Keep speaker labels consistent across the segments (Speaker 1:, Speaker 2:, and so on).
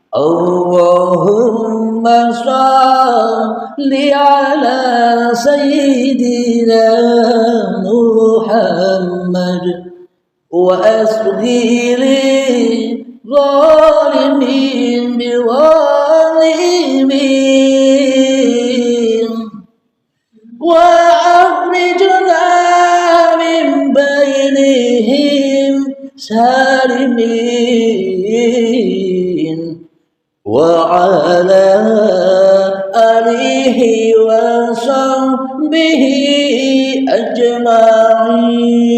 Speaker 1: Allahumma salli ala sayyidina Muhammad wa asghiri zalimin biwalimin wa akhrijna min bainihim salimin wa ala alihi wa sahbihi ajma'in.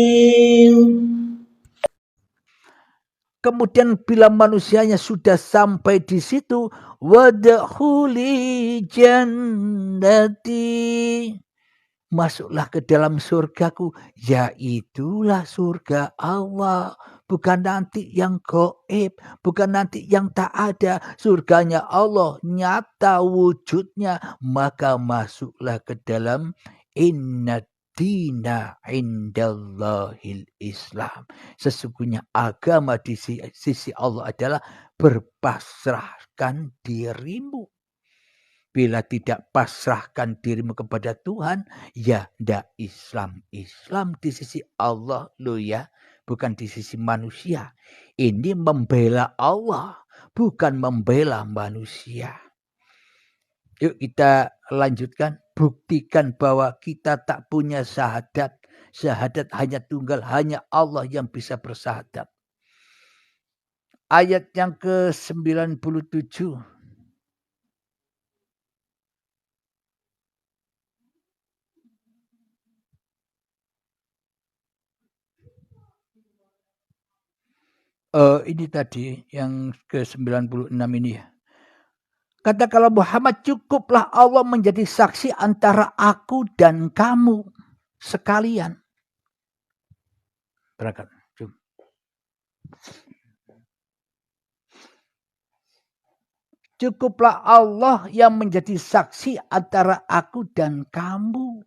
Speaker 2: Kemudian bila manusianya sudah sampai di situ, wadkhuli jannati, masuklah ke dalam surgaku, yaitulah surga Allah, bukan nanti yang gaib, bukan nanti yang tak ada, surganya Allah nyata wujudnya, maka masuklah ke dalam inna dina indallahil Islam. Sesungguhnya agama di sisi Allah adalah berpasrahkan dirimu. Bila tidak pasrahkan dirimu kepada Tuhan, ya ndak Islam. Islam di sisi Allah lo ya, bukan di sisi manusia. Ini membela Allah, bukan membela manusia. Yuk kita lanjutkan. Buktikan bahwa kita tak punya syahadat. Syahadat hanya tunggal, hanya Allah yang bisa bersyahadat. Ayat yang ke-97. Ini tadi yang ke-96 ini ya. Katakanlah Muhammad, cukuplah Allah menjadi saksi antara aku dan kamu sekalian. Berangkat. Cukuplah Allah yang menjadi saksi antara aku dan kamu.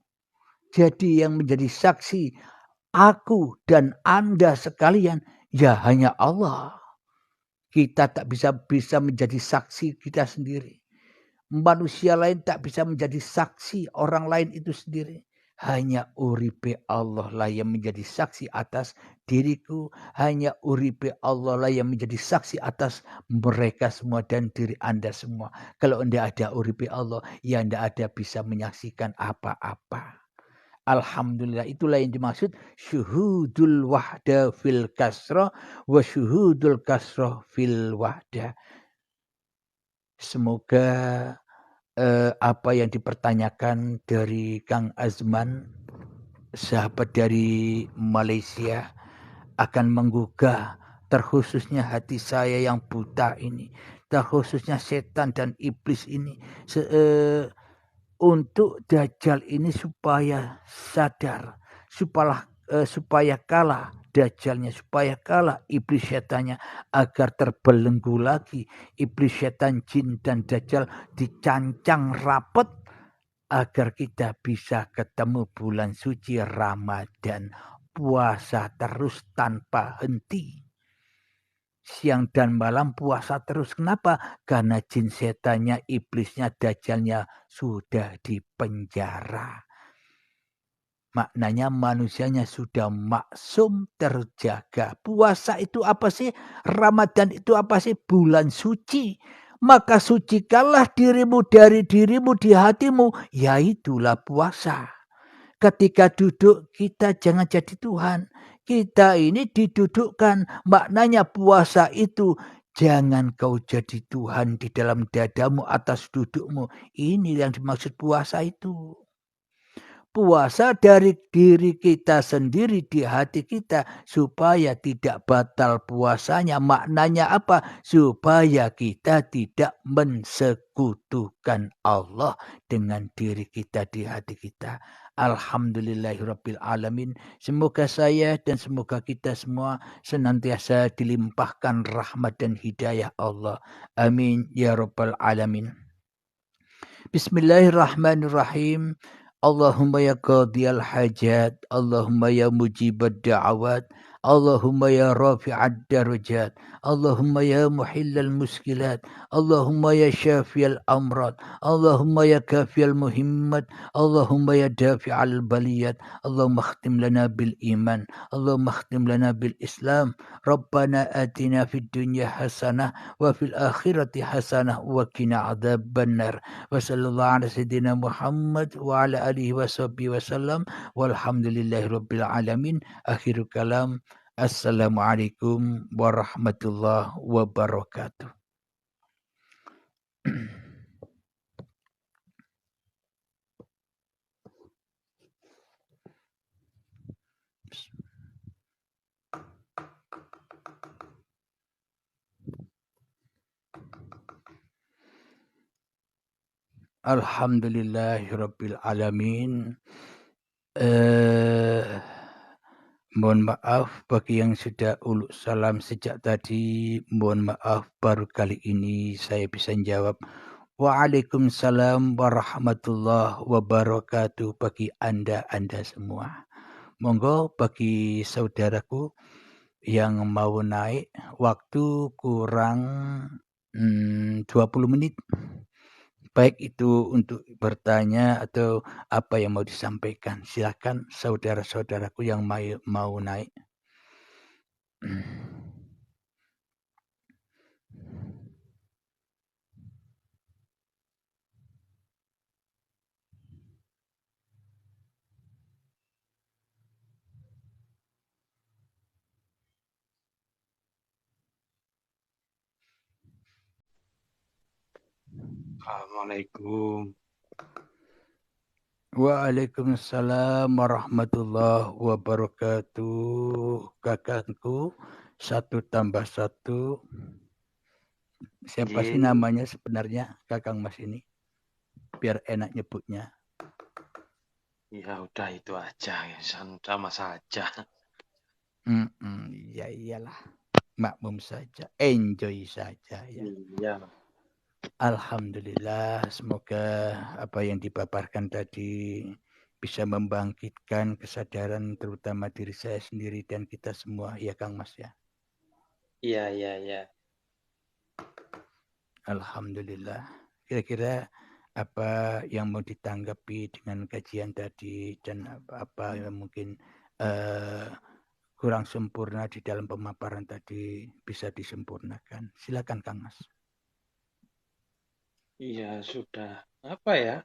Speaker 2: Jadi yang menjadi saksi aku dan Anda sekalian, ya hanya Allah. Kita tak bisa menjadi saksi kita sendiri. Manusia lain tak bisa menjadi saksi orang lain itu sendiri. Hanya uripe Allah lah yang menjadi saksi atas diriku. Hanya uripe Allah lah yang menjadi saksi atas mereka semua dan diri Anda semua. Kalau Anda ada uripe Allah, ya Anda ada bisa menyaksikan apa-apa. Alhamdulillah, itulah yang dimaksud syuhudul wahda fil kasrah wa syuhudul kasrah fil wahda. Semoga apa yang dipertanyakan dari Kang Azman, sahabat dari Malaysia, akan menggugah terkhususnya hati saya yang buta ini, terkhususnya setan dan iblis ini, untuk Dajjal ini supaya sadar, supaya kalah Dajjalnya, supaya kalah iblis setannya, agar terbelenggu lagi iblis setan jin dan Dajjal, dicancang rapat agar kita bisa ketemu bulan suci Ramadan, puasa terus tanpa henti. Siang dan malam puasa terus. Kenapa? Karena jin setannya, iblisnya, dajjalnya sudah dipenjara. Maknanya manusianya sudah maksum, terjaga. Puasa itu apa sih? Ramadan itu apa sih? Bulan suci. Maka sucikanlah dirimu dari dirimu di hatimu. Yaitulah puasa. Ketika duduk kita jangan jadi Tuhan. Kita ini didudukkan. Maknanya puasa itu jangan kau jadi Tuhan di dalam dadamu atas dudukmu. Ini yang dimaksud puasa itu. Puasa dari diri kita sendiri di hati kita supaya tidak batal puasanya. Maknanya apa? Supaya kita tidak mensekutukan Allah dengan diri kita di hati kita. Alhamdulillahirabbil alamin. Semoga saya dan semoga kita semua senantiasa dilimpahkan rahmat dan hidayah Allah. Amin ya rabbal alamin. Bismillahirrahmanirrahim. Allahumma ya qadiyal hajat, Allahumma ya mujibad da'awat, Allahumma ya rafi'ad darajat, Allahumma ya muhillal muskilat, Allahumma ya syafiyal amrad, Allahumma ya kafiyal muhimmat, Allahumma ya dafi'al baliyat, Allahumma khtim lana bil iman, Allahumma khtim lana bil islam, Rabbana atina fid dunya hasanah wa fil akhirati hasanah wa qina adzabannar. Wa sallallahu ala sayyidina Muhammad wa ala alihi wa sahbihi wasallam walhamdulillahi rabbil alamin. Akhirul kalam. Assalamualaikum warahmatullahi wabarakatuh. Alhamdulillahirabbil alamin. Mohon maaf bagi yang sudah uluk salam sejak tadi. Mohon maaf baru kali ini saya bisa jawab. Waalaikumsalam warahmatullahi wabarakatuh bagi Anda semua. Monggo bagi saudaraku yang mau naik, waktu kurang 20 menit. Baik itu untuk bertanya atau apa yang mau disampaikan. Silakan saudara-saudaraku yang mau naik.
Speaker 3: Assalamualaikum.
Speaker 2: Waalaikumsalam warahmatullahi wabarakatuh. Kakakku 1+1. Siapa sih namanya sebenarnya Kakang Mas ini? Biar enak nyebutnya.
Speaker 3: Ya udah itu aja, sama saja.
Speaker 2: Ya iyalah, makmum saja, enjoy saja ya.
Speaker 3: Iya.
Speaker 2: Alhamdulillah, semoga apa yang dipaparkan tadi bisa membangkitkan kesadaran terutama diri saya sendiri dan kita semua ya Kang Mas ya.
Speaker 3: Iya.
Speaker 2: Alhamdulillah. Kira-kira apa yang mau ditanggapi dengan kajian tadi dan apa yang mungkin kurang sempurna di dalam pemaparan tadi bisa disempurnakan. Silakan Kang Mas.
Speaker 3: Iya sudah. Apa ya?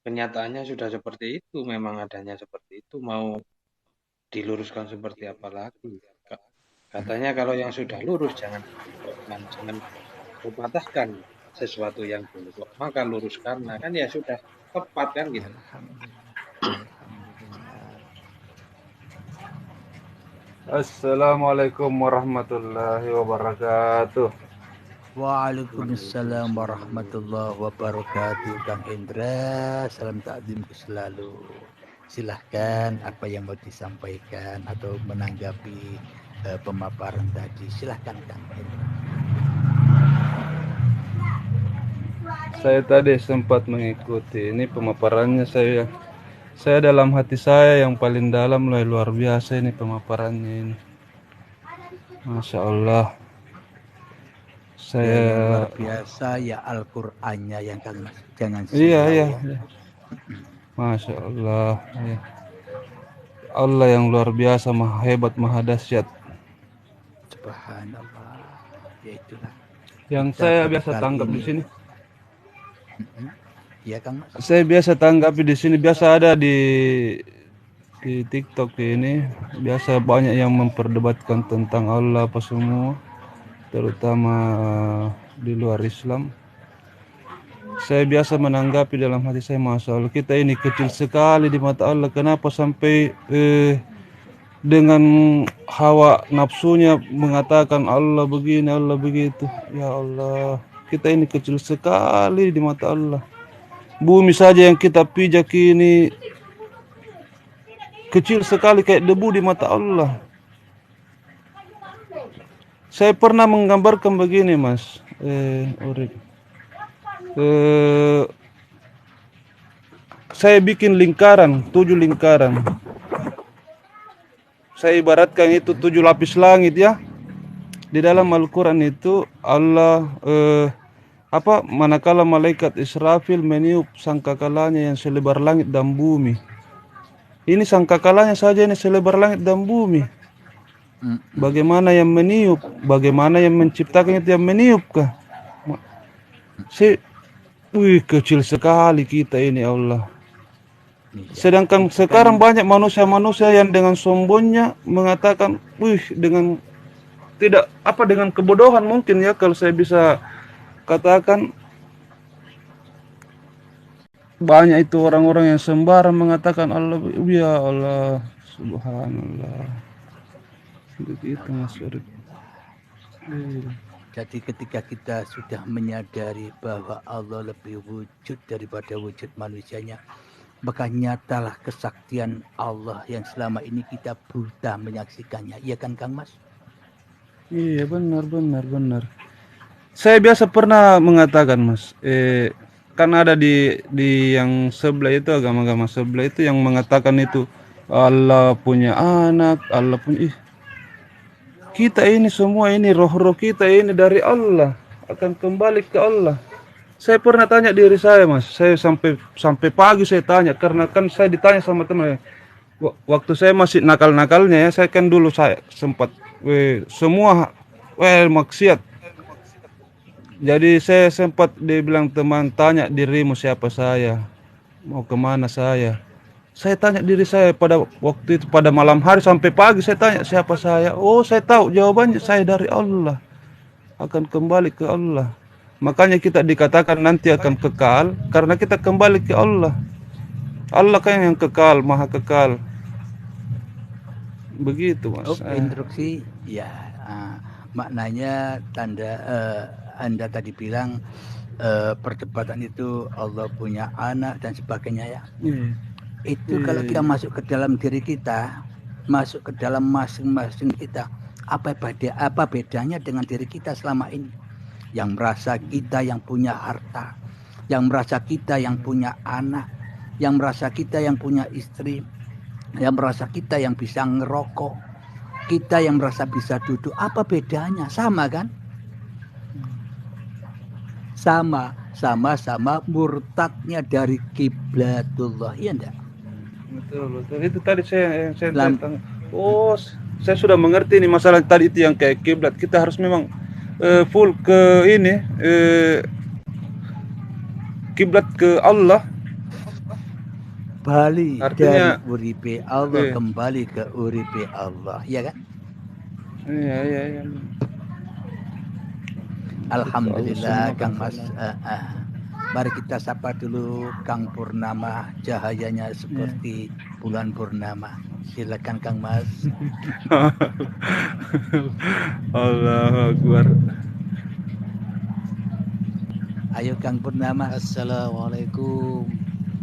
Speaker 3: Kenyataannya sudah seperti itu. Memang adanya seperti itu. Mau diluruskan seperti apa lagi? Katanya kalau yang sudah lurus jangan patahkan sesuatu yang dulu. Maka luruskan. Nah kan ya sudah tepat kan gitu.
Speaker 4: Assalamualaikum warahmatullahi wabarakatuh.
Speaker 2: Waalaikumsalam warahmatullahi wabarakatuh. Kang Indra, salam takdim selalu. Silahkan apa yang mau disampaikan atau menanggapi pemaparan tadi. Silahkan Kang Indra.
Speaker 4: Saya tadi sempat mengikuti ini pemaparannya saya dalam hati saya yang paling dalam luar biasa ini pemaparannya ini. Masya Allah.
Speaker 2: Yang luar biasa ya Al-Qur'annya yang Kang Mas. Jangan
Speaker 4: Iya. Masya Allah. Ya. Allah yang luar biasa, maha hebat, maha dahsyat.
Speaker 2: Subhanallah. Ya itulah.
Speaker 4: Yang saya biasa tanggap di sini.
Speaker 2: Iya Kang Mas.
Speaker 4: Saya biasa tanggapi di sini, biasa ada di TikTok ini, biasa banyak yang memperdebatkan tentang Allah apa semua, terutama di luar Islam. Saya biasa menanggapi dalam hati saya, Masya Allah, kita ini kecil sekali di mata Allah. Kenapa sampai dengan hawa nafsunya mengatakan Allah begini, Allah begitu. Ya Allah, kita ini kecil sekali di mata Allah. Bumi saja yang kita pijak ini kecil sekali kayak debu di mata Allah. Saya pernah menggambarkan begini Mas Urip. Saya bikin lingkaran, 7 lingkaran. saya ibaratkan itu 7 lapis langit ya. Di dalam Al-Quran itu Allah manakala malaikat Israfil meniup sangkakalanya yang selebar langit dan bumi. Ini sangkakalanya saja ini selebar langit dan bumi. Bagaimana yang meniup, bagaimana yang menciptakan itu yang meniupkah? Kecil sekali kita ini Allah. Sedangkan sekarang banyak manusia-manusia yang dengan sombongnya mengatakan, dengan tidak dengan kebodohan mungkin ya kalau saya bisa katakan, banyak itu orang-orang yang sembarang mengatakan Allah, ya Allah, subhanallah. Begitu Mas Urip.
Speaker 2: Jadi ketika kita sudah menyadari bahwa Allah lebih wujud daripada wujud manusianya, maka nyatalah kesaktian Allah yang selama ini kita buta menyaksikannya. Iya kan Kang Mas?
Speaker 4: Iya benar. Saya biasa pernah mengatakan Mas, kan ada di yang sebelah itu, agama-agama sebelah itu yang mengatakan itu Allah punya anak, Allah punya kita ini semua ini roh-roh kita ini dari Allah, akan kembali ke Allah. Saya pernah tanya diri saya Mas, saya sampai pagi saya tanya, karena kan saya ditanya sama teman, waktu saya masih nakal-nakalnya ya, saya kan dulu saya sempat semua maksiat. Jadi saya sempat dibilang teman, tanya dirimu siapa saya, mau kemana saya. Saya tanya diri saya pada waktu itu, pada malam hari sampai pagi saya tanya siapa saya. Oh saya tahu jawabannya, saya dari Allah, akan kembali ke Allah. Makanya kita dikatakan nanti akan kekal karena kita kembali ke Allah. Allah kan yang kekal, maha kekal. Begitu Mas.
Speaker 2: Instruksi ya, maknanya Anda tadi bilang perdebatan itu Allah punya anak dan sebagainya ya. Itu kalau kita masuk ke dalam diri kita, masuk ke dalam masing-masing kita, apa bedanya dengan diri kita selama ini? Yang merasa kita yang punya harta, yang merasa kita yang punya anak, yang merasa kita yang punya istri, yang merasa kita yang bisa ngerokok, kita yang merasa bisa duduk, apa bedanya? Sama kan? Sama murtadnya dari kiblatullah, iya enggak?
Speaker 4: Betul. Itu tadi saya tentang. Oh, saya sudah mengerti nih masalah tadi itu yang kayak kiblat. Kita harus memang full ke ini kiblat ke Allah.
Speaker 2: Bali
Speaker 4: Artinya,
Speaker 2: dari uripe Allah kembali ke uripe Allah, ya kan?
Speaker 4: Iya.
Speaker 2: Alhamdulillah Kang Mas. Mari kita sapa dulu Kang Purnama, cahayanya seperti bulan purnama. Silakan Kang Mas.
Speaker 4: Allahu Akbar.
Speaker 2: Ayo Kang Purnama.
Speaker 5: Assalamualaikum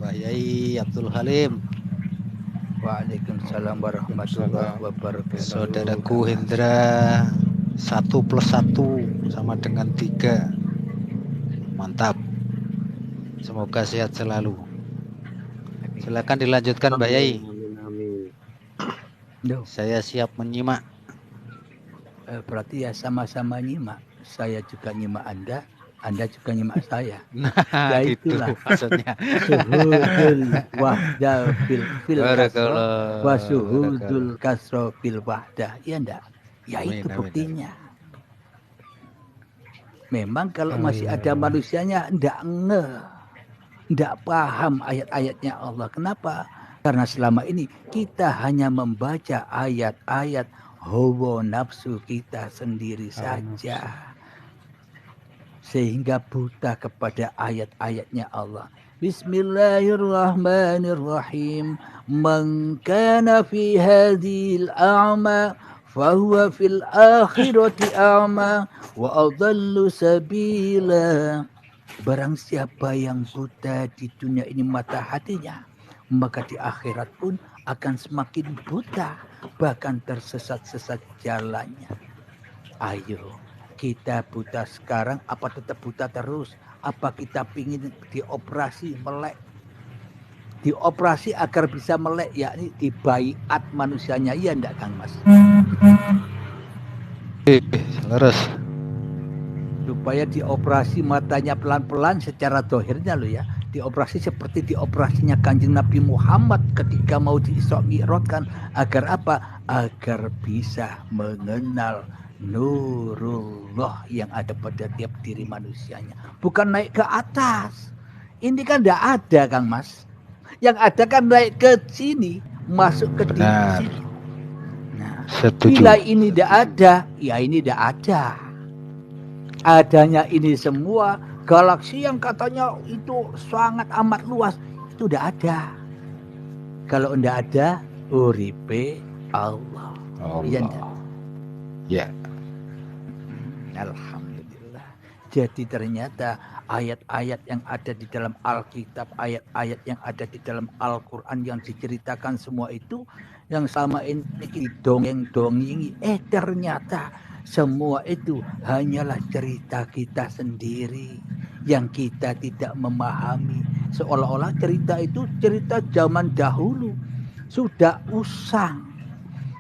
Speaker 5: Mbah Yai Abdul Halim.
Speaker 2: Waalaikumsalam warahmatullahi wabarakatuh.
Speaker 5: Saudaraku Hendra, 1+1 sama dengan 3. Mantap. Semoga sehat selalu. Silakan dilanjutkan Mbak Yai. Saya siap menyimak.
Speaker 2: Berarti ya sama-sama nyimak. Saya juga nyimak Anda juga nyimak saya.
Speaker 5: Nah,
Speaker 2: ya
Speaker 5: itulah maksudnya.
Speaker 2: Suhudul wahda fil kasro wa suhudul kasro fil wahda. Ya enggak? Ya itu buktinya. Memang kalau masih ada manusianya ndak paham ayat-ayatnya Allah. Kenapa? Karena selama ini kita hanya membaca ayat-ayat hawa nafsu kita sendiri saja. Sehingga buta kepada ayat-ayatnya Allah. Bismillahirrahmanirrahim. Man kana fi hadhil a'ma fahuwa fil akhirati a'ma wa adallu sabila. Barang siapa yang buta di dunia ini mata hatinya, maka di akhirat pun akan semakin buta, bahkan tersesat-sesat jalannya. Ayo, kita buta sekarang, apa tetap buta terus? Apa kita pingin dioperasi melek? dioperasi agar bisa melek, yakni dibaiat manusianya, iya enggak Kang Mas?
Speaker 5: Leres.
Speaker 2: Supaya dioperasi matanya pelan-pelan secara dohirnya loh ya, dioperasi seperti dioperasinya Kanjeng Nabi Muhammad ketika mau diisra mi'rajkan, agar apa? Agar bisa mengenal nurullah yang ada pada tiap diri manusianya, bukan naik ke atas. Ini kan enggak ada Kang Mas, yang ada kan naik ke sini, masuk ke diri
Speaker 5: Benar.
Speaker 2: sini. Nah,
Speaker 5: Setuju.
Speaker 2: bila ini tidak ada, ya ini tidak ada. Adanya ini semua galaksi yang katanya itu sangat amat luas, itu tidak ada. Kalau tidak ada, uripe Allah. Iya enggak?
Speaker 5: Allah. Ya.
Speaker 2: Alhamdulillah. Jadi ternyata ayat-ayat yang ada di dalam Alkitab, ayat-ayat yang ada di dalam Al-Quran yang diceritakan semua itu, yang sama ini didongeng-dongengi, ternyata semua itu hanyalah cerita kita sendiri yang kita tidak memahami. Seolah-olah cerita itu cerita zaman dahulu, sudah usang.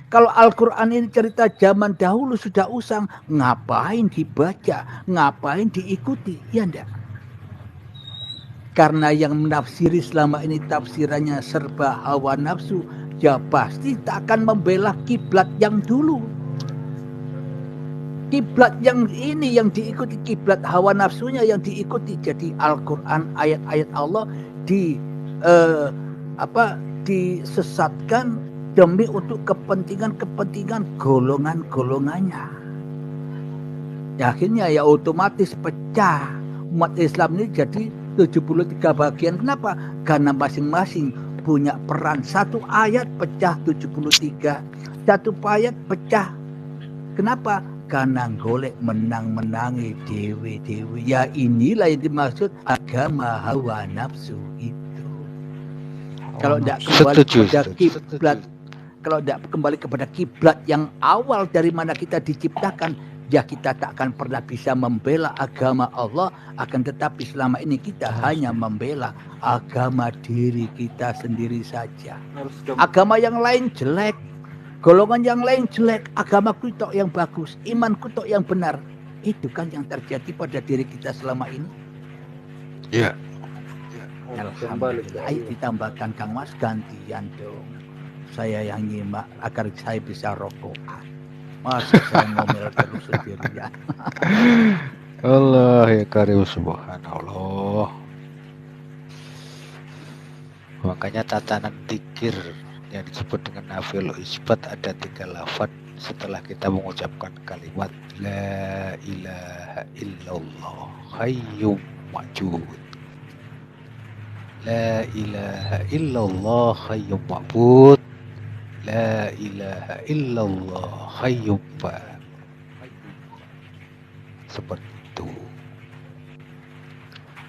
Speaker 2: Kalau Al-Quran ini cerita zaman dahulu sudah usang, ngapain dibaca, ngapain diikuti, ya enggak? Karena yang menafsiri selama ini tafsirannya serba hawa nafsu, ya pasti tak akan membela kiblat yang dulu. Kiblat yang ini yang diikuti, kiblat hawa nafsunya yang diikuti. Jadi Al-Quran, ayat-ayat Allah disesatkan demi untuk kepentingan-kepentingan golongan-golongannya. Akhirnya ya otomatis pecah. Umat Islam ini jadi 73 bagian. Kenapa? Karena masing-masing punya peran. Satu ayat pecah 73. Satu ayat pecah. Kenapa? Karena golek menang-menangi dewe-dewe. Ya inilah yang dimaksud agama hawa nafsu itu. Kalau tidak kembali kepada kiblat, kalau tidak kembali kepada kiblat yang awal dari mana kita diciptakan, ya kita tak akan pernah bisa membela agama Allah. Akan tetapi selama ini kita hanya membela agama diri kita sendiri saja. Agama yang lain jelek, golongan yang lain jelek, agama kutok yang bagus, iman kutok yang benar. Itu kan yang terjadi pada diri kita selama ini.
Speaker 5: Ya.
Speaker 2: Alhamdulillah. Ayo ditambahkan Kang Mas, gantian dong. Saya yang nyimak agar saya bisa rokokan. Masa saya ngomel terus sendirian.
Speaker 5: Allah ya karim, subhanallah. Makanya tatanan dzikir yang disebut dengan nafil isbat ada 3 lafaz setelah kita mengucapkan kalimat la ilaha illallah hayyum wajud. La ilaha illallah hayyum ma'bud. La ilaha illallah hayyum ba. Seperti itu.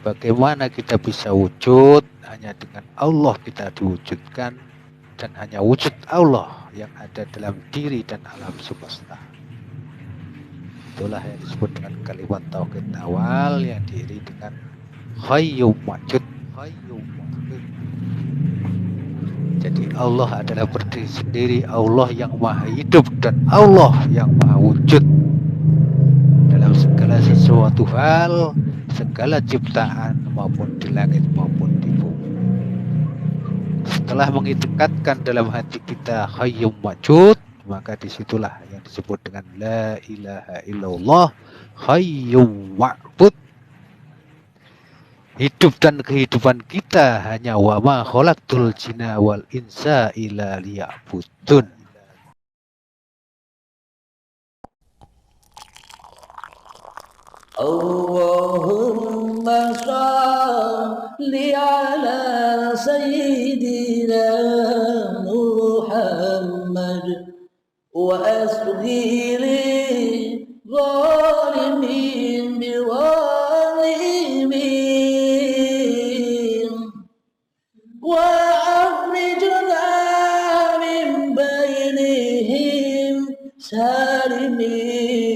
Speaker 5: Bagaimana kita bisa wujud? Hanya dengan Allah kita diwujudkan, dan hanya wujud Allah yang ada dalam diri dan alam semesta. Itulah yang disebut dengan kalimat tauhid awal yang diiringi dengan hayyum wajud. Jadi Allah adalah berdiri sendiri, Allah yang maha hidup dan Allah yang maha wujud dalam segala sesuatu hal, segala ciptaan maupun di langit maupun di bumi. Setelah mengidekatkan dalam hati kita hayyum wajud, maka disitulah yang disebut dengan la ilaha illallah hayyum wa'bud. Hidup dan kehidupan kita hanya wa ma khalaqtul jinna wal insa illa liya'budun.
Speaker 1: Allahumma shalli ala sayyidina Muhammad wa asghiri zalimin biwalimin wa akhrijna min bainihim salimin